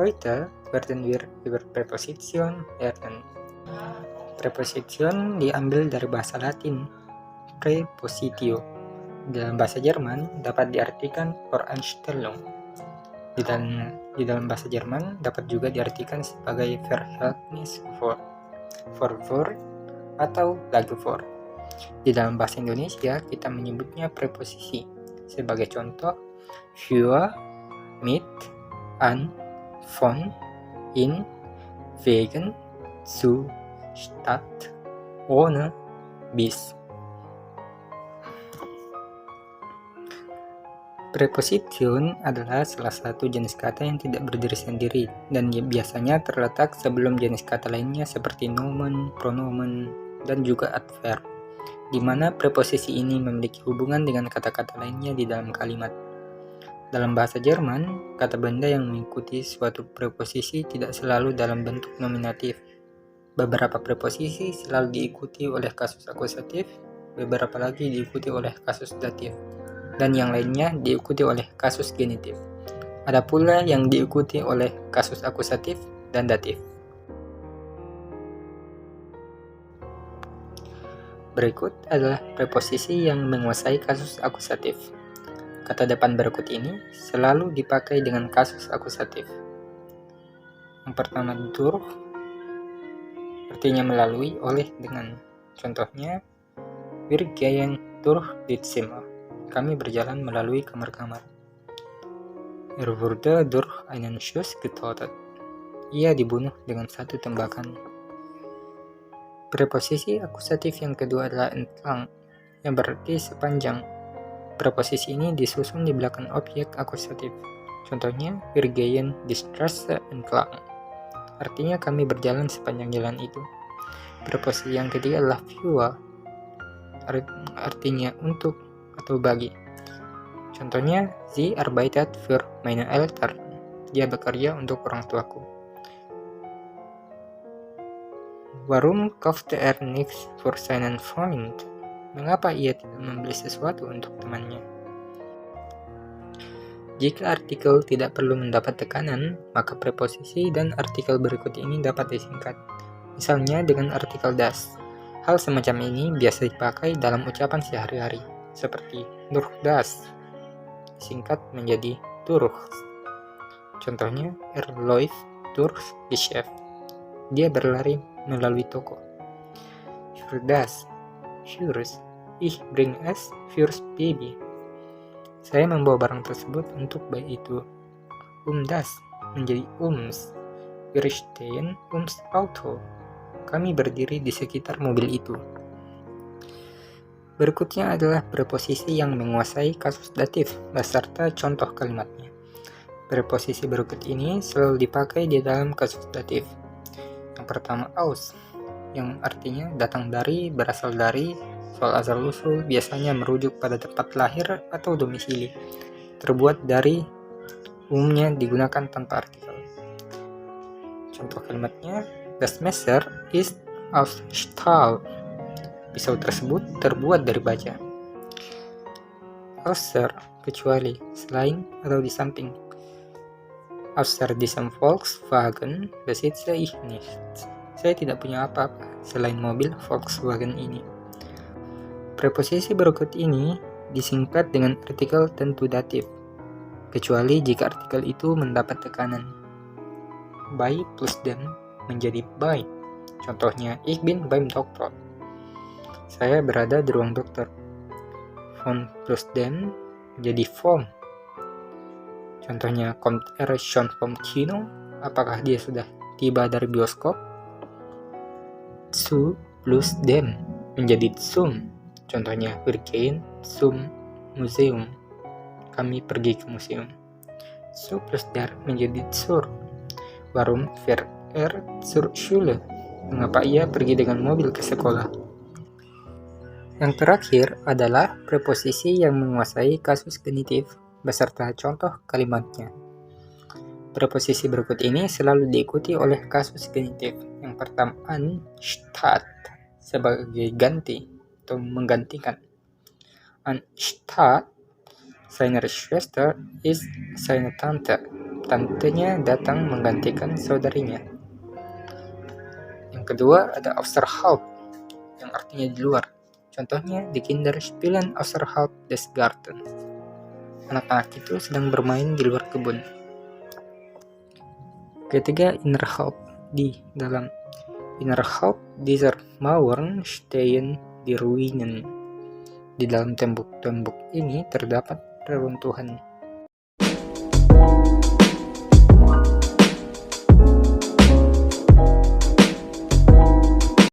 Heute werden wir über Präposition lernen. Preposition diambil dari bahasa Latin, prepositio. Dalam bahasa Jerman dapat diartikan Voreinstellung. Di dalam bahasa Jerman dapat juga diartikan sebagai Verhältnis for, atau Lage for. Di dalam bahasa Indonesia kita menyebutnya preposisi. Sebagai contoh, für, mit, an, von, in, wegen, zu, statt, ohne, bis. Preposition adalah salah satu jenis kata yang tidak berdiri sendiri dan biasanya terletak sebelum jenis kata lainnya seperti nomen, pronomen, dan juga adverb, di mana preposisi ini memiliki hubungan dengan kata-kata lainnya di dalam kalimat. Dalam bahasa Jerman, kata benda yang mengikuti suatu preposisi tidak selalu dalam bentuk nominatif. Beberapa preposisi selalu diikuti oleh kasus akusatif, beberapa lagi diikuti oleh kasus datif, dan yang lainnya diikuti oleh kasus genitif. Ada pula yang diikuti oleh kasus akusatif dan datif. Berikut adalah preposisi yang menguasai kasus akusatif. Kata depan berikut ini selalu dipakai dengan kasus akusatif. Yang pertama, durch, artinya melalui, oleh, dengan. Contohnya, wir gehen durch die Zimmer. Kami berjalan melalui kamar-kamar. Er wurde durch einen Schuss getötet. Ia dibunuh dengan satu tembakan. Preposisi akusatif yang kedua adalah entlang, yang berarti sepanjang. Preposisi ini disusun di belakang objek akusatif. Contohnya, wir gehen die Straße entlang. Artinya kami berjalan sepanjang jalan itu. Preposisi yang ketiga adalah für, artinya untuk atau bagi. Contohnya, sie arbeitet für meine Eltern. Dia bekerja untuk orang tuaku. Warum kaufte er nichts für seinen Freund? Mengapa ia tidak membeli sesuatu untuk temannya? Jika artikel tidak perlu mendapat tekanan, maka preposisi dan artikel berikut ini dapat disingkat. Misalnya dengan artikel das. Hal semacam ini biasa dipakai dalam ucapan sehari-hari, seperti durch das, disingkat menjadi durch. Contohnya, er läuft durch Geschäft. Dia berlari melalui toko. Für das, fürs, ich bring es fürs Baby. Saya membawa barang tersebut untuk bayi itu. Das menjadi ums. Wir stehen ums Auto. Kami berdiri di sekitar mobil itu. Berikutnya adalah preposisi yang menguasai kasus datif beserta contoh kalimatnya. Preposisi berikut ini selalu dipakai di dalam kasus datif. Yang pertama, aus, yang artinya datang dari, berasal dari. Soal asal-usul biasanya merujuk pada tempat lahir atau domisili. Terbuat dari, umumnya digunakan tanpa artikel. Contoh kalimatnya, das Messer ist aus Stahl. Pisau tersebut terbuat dari baja. Außer, kecuali, selain atau di samping. Außer diesem Volkswagen besitze ich nichts. Saya tidak punya apa-apa selain mobil Volkswagen ini. Preposisi berikut ini disingkat dengan artikel tentu datif, kecuali jika artikel itu mendapat tekanan. Bei plus dem menjadi bei. Contohnya, ich bin beim Doktor. Saya berada di ruang dokter. Von plus dem menjadi vom. Contohnya, kommt er schon vom Kino? Apakah dia sudah tiba dari bioskop? Zu plus dem menjadi zum. Contohnya, wir gehen zum Museum. Kami pergi ke museum. Zu plus der menjadi zur. Warum fährt er zur Schule? Mengapa ia pergi dengan mobil ke sekolah? Yang terakhir adalah preposisi yang menguasai kasus genitif beserta contoh kalimatnya. Preposisi berikut ini selalu diikuti oleh kasus genitif. Yang pertama, anstatt, sebagai ganti atau menggantikan. Anstatt seiner Schwester ist seine Tante. tantenya datang menggantikan saudarinya. Yang kedua ada Außerhalb, yang artinya di luar. Contohnya di Kinderspielen außerhalb des Gartens. Anak-anak itu sedang bermain di luar kebun. Ketiga, Innerhalb, di dalam. Innerhalb dieser Mauern stehen die Ruinen. Di dalam tembok-tembok ini terdapat reruntuhan.